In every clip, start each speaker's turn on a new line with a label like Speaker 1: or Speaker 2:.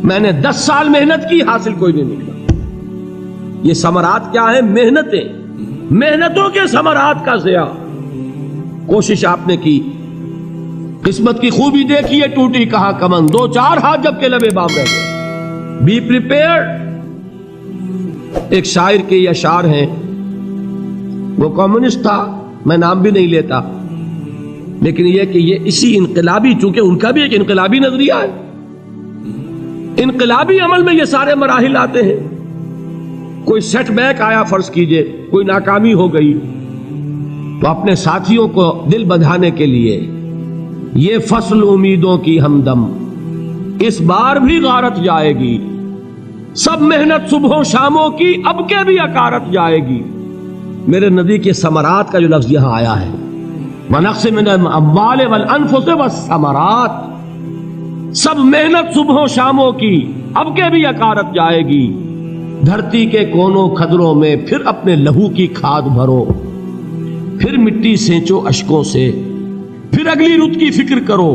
Speaker 1: میں نے 10 سال محنت کی، حاصل کوئی نہیں نکلا۔ یہ ثمرات کیا ہیں؟ محنتیں، محنتوں کے ثمرات کا ضیاء۔ کوشش آپ نے کی، قسمت کی خوبی دیکھیے، ٹوٹی کہاں کمن، 2-4 ہاتھ جب کے لبے بام رہ گئے۔ Be prepared. ایک شاعر کے یہ اشعار ہیں، وہ کمیونسٹ تھا، میں نام بھی نہیں لیتا، لیکن یہ کہ یہ اسی انقلابی، چونکہ ان کا بھی ایک انقلابی نظریہ ہے، انقلابی عمل میں یہ سارے مراحل آتے ہیں۔ کوئی سیٹ بیک آیا، فرض کیجئے کوئی ناکامی ہو گئی، تو اپنے ساتھیوں کو دل بندھانے کے لیے یہ فصل امیدوں کی ہمدم اس بار بھی غارت جائے گی، سب محنت صبحوں شاموں کی اب کے بھی اکارت جائے گی۔ میرے نبی کے ثمرات کا جو لفظ یہاں آیا ہے، وَنَقْصٍ مِّنَ الْأَمْوَالِ وَالْأَنفُسِ وَالثَّمَرَاتِ، سب محنت صبحوں شاموں کی اب کے بھی اکارت جائے گی۔ دھرتی کے کونوں کھدروں میں پھر اپنے لہو کی کھاد بھرو، پھر مٹی سینچو اشکوں سے، پھر اگلی رت کی فکر کرو،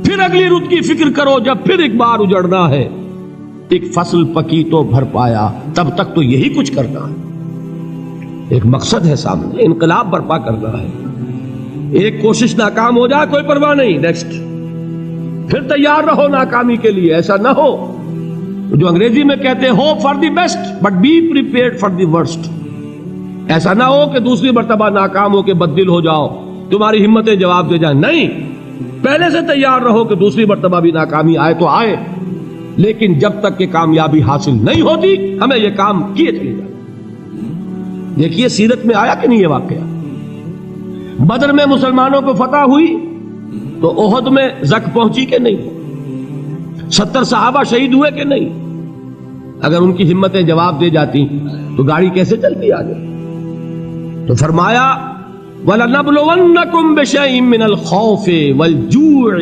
Speaker 1: پھر اگلی رت کی فکر کرو، جب پھر ایک بار اجڑنا ہے۔ ایک فصل پکی تو بھر پایا، تب تک تو یہی کچھ کرنا ہے۔ ایک مقصد ہے سامنے، انقلاب برپا کرنا ہے۔ ایک کوشش ناکام ہو جائے کوئی پرواہ نہیں، نیکسٹ، پھر تیار رہو ناکامی کے لیے۔ ایسا نہ ہو جو انگریزی میں کہتے ہیں hope for the best but be prepared for the worst. ایسا نہ ہو کہ دوسری مرتبہ ناکام ہو کے بددل ہو جاؤ، تمہاری ہمتیں جواب دے جائیں۔ نہیں، پہلے سے تیار رہو کہ دوسری مرتبہ بھی ناکامی آئے تو آئے، لیکن جب تک کہ کامیابی حاصل نہیں ہوتی ہمیں یہ کام کیے چلے جائیں۔ دیکھیے سیرت میں آیا کہ نہیں یہ واقعہ؟ بدر میں مسلمانوں کو فتح ہوئی تو احد میں زک پہنچی کہ نہیں؟ 70 صحابہ شہید ہوئے کہ نہیں؟ اگر ان کی ہمتیں جواب دے جاتی تو گاڑی کیسے چلتی آگے؟ تو فرمایا وَلَنَبْلُوَنَّكُمْ بِشَيْءٍ مِّنَ الْخَوْفِ وَالْجُوعِ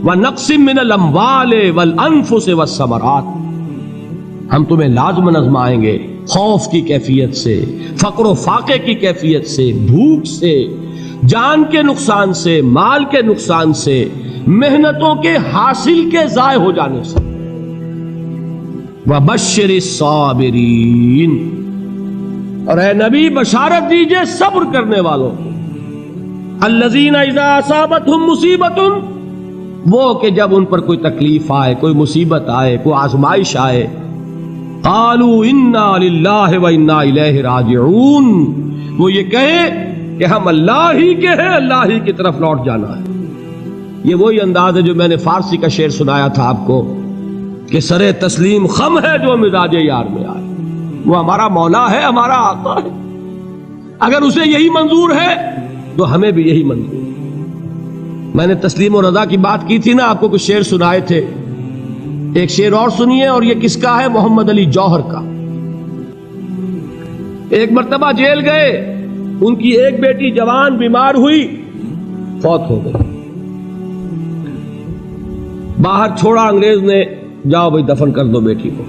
Speaker 1: وَنَقْصٍ مِّنَ الْأَمْوَالِ وَالْأَنفُسِ وَالثَّمَرَاتِ، ہم تمہیں لازم آزمائیں گے، خوف کی کیفیت سے، فقر و فاقے کی کیفیت سے، بھوک سے، جان کے نقصان سے، مال کے نقصان سے، محنتوں کے حاصل کے ضائع ہو جانے سے۔ وَبَشِّرِ الصَّابِرِينَ، اور اے نبی بشارت دیجئے صبر کرنے والوں کو۔ الَّذِينَ إِذَا أَصَابَتْهُمْ مُصِيبَةٌ، وہ کہ جب ان پر کوئی تکلیف آئے، کوئی مصیبت آئے، کوئی آزمائش آئے، قالوا انا للہ و انا الیہ راجعون، وہ یہ کہیں کہ ہم اللہ ہی کے ہیں، اللہ ہی کی طرف لوٹ جانا ہے۔ یہ وہی انداز ہے جو میں نے فارسی کا شعر سنایا تھا آپ کو کہ سرے تسلیم خم ہے جو مزاج یار میں آئے۔ وہ ہمارا مولا ہے، ہمارا آقا ہے، اگر اسے یہی منظور ہے تو ہمیں بھی یہی منظور ہے۔ میں نے تسلیم و رضا کی بات کی تھی نا، آپ کو کچھ شعر سنائے تھے، ایک شعر اور سنیے، اور یہ کس کا ہے؟ محمد علی جوہر کا۔ ایک مرتبہ جیل گئے، ان کی ایک بیٹی جوان بیمار ہوئی، فوت ہو گئی، باہر چھوڑا انگریز نے، جاؤ بھائی دفن کر دو بیٹی کو۔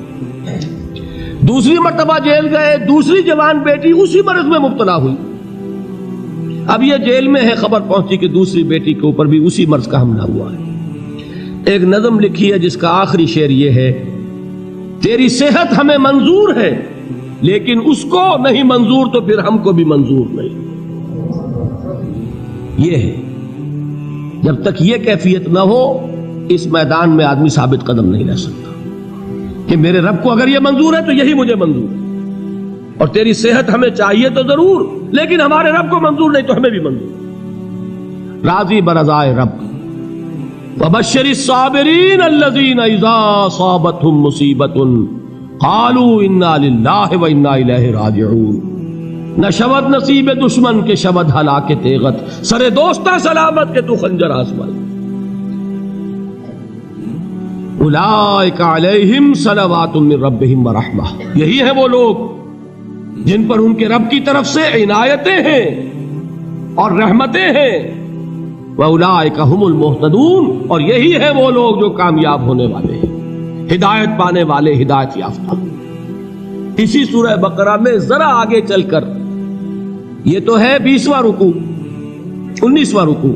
Speaker 1: دوسری مرتبہ جیل گئے، دوسری جوان بیٹی اسی مرض میں مبتلا ہوئی، اب یہ جیل میں ہے، خبر پہنچی کہ دوسری بیٹی کے اوپر بھی اسی مرض کا حملہ ہوا ہے۔ ایک نظم لکھی ہے جس کا آخری شعر یہ ہے، تیری صحت ہمیں منظور ہے لیکن اس کو نہیں منظور تو پھر ہم کو بھی منظور نہیں۔ یہ ہے، جب تک یہ کیفیت نہ ہو اس میدان میں آدمی ثابت قدم نہیں رہ سکتا کہ میرے رب کو اگر یہ منظور ہے تو یہی مجھے منظور ہے، اور تیری صحت ہمیں چاہیے تو ضرور، لیکن ہمارے رب کو منظور نہیں تو ہمیں بھی منظور۔ راضی برضائے رب۔ وَبَشِّرِ الصَّابِرِينَ الَّذِينَ إِذَا أَصَابَتْهُمْ مُصِيبَةٌ قَالُوا إِنَّا لِلَّهِ وَإِنَّا إِلَيْهِ رَاجِعُونَ۔ نہ شود نصیب دشمن کے شود ہلاک تیغت، سر دوستہ سلامت کے تو خنجر آسمان۔ اولئک علیہم صلوات من ربہم ورحمہ، یہی ہے وہ لوگ جن پر ان کے رب کی طرف سے عنایتیں ہیں اور رحمتیں ہیں۔ وَأُولَٰئِكَ هُمُ الْمُهْتَدُونَ، اور یہی ہے وہ لوگ جو کامیاب ہونے والے ہیں، ہدایت پانے والے، ہدایت یافتہ۔ اسی سورہ بقرہ میں ذرا آگے چل کر، یہ تو ہے 20واں رکوع، 19واں رکوع،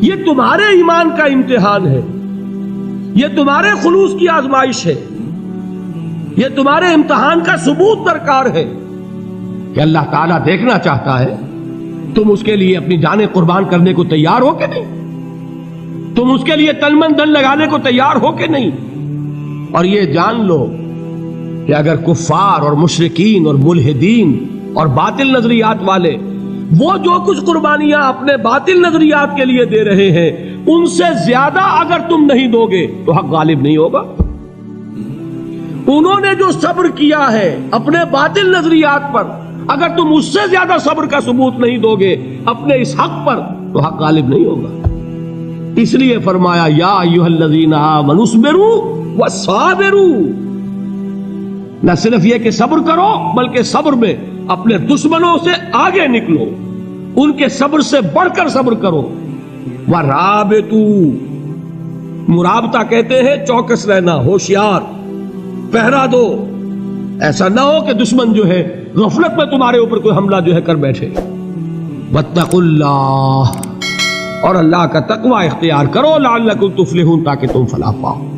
Speaker 1: یہ تمہارے ایمان کا امتحان ہے، یہ تمہارے خلوص کی آزمائش ہے، یہ تمہارے امتحان کا ثبوت درکار ہے کہ اللہ تعالیٰ دیکھنا چاہتا ہے تم اس کے لیے اپنی جانیں قربان کرنے کو تیار ہو کہ نہیں، تم اس کے لیے تن من دھن لگانے کو تیار ہو کہ نہیں۔ اور یہ جان لو کہ اگر کفار اور مشرکین اور ملحدین اور باطل نظریات والے وہ جو کچھ قربانیاں اپنے باطل نظریات کے لیے دے رہے ہیں ان سے زیادہ اگر تم نہیں دو گے تو حق غالب نہیں ہوگا۔ انہوں نے جو صبر کیا ہے اپنے باطل نظریات پر، اگر تم اس سے زیادہ صبر کا ثبوت نہیں دو گے اپنے اس حق پر تو حق غالب نہیں ہوگا۔ اس لیے فرمایا یا ایھا الذین آمنوا اصبروا وصابروا، نہ صرف یہ کہ صبر کرو بلکہ صبر میں اپنے دشمنوں سے آگے نکلو، ان کے صبر سے بڑھ کر صبر کرو۔ وَرَابِطُوا، مرابطہ کہتے ہیں چوکس رہنا، ہوشیار، پہرا دو، ایسا نہ ہو کہ دشمن جو ہے غفلت میں تمہارے اوپر کوئی حملہ جو ہے کر بیٹھے۔ وَاتَّقُوا اللَّهَ، اور اللہ کا تقوی اختیار کرو، لعلکم تفلحون، تاکہ تم فلاح پاؤ۔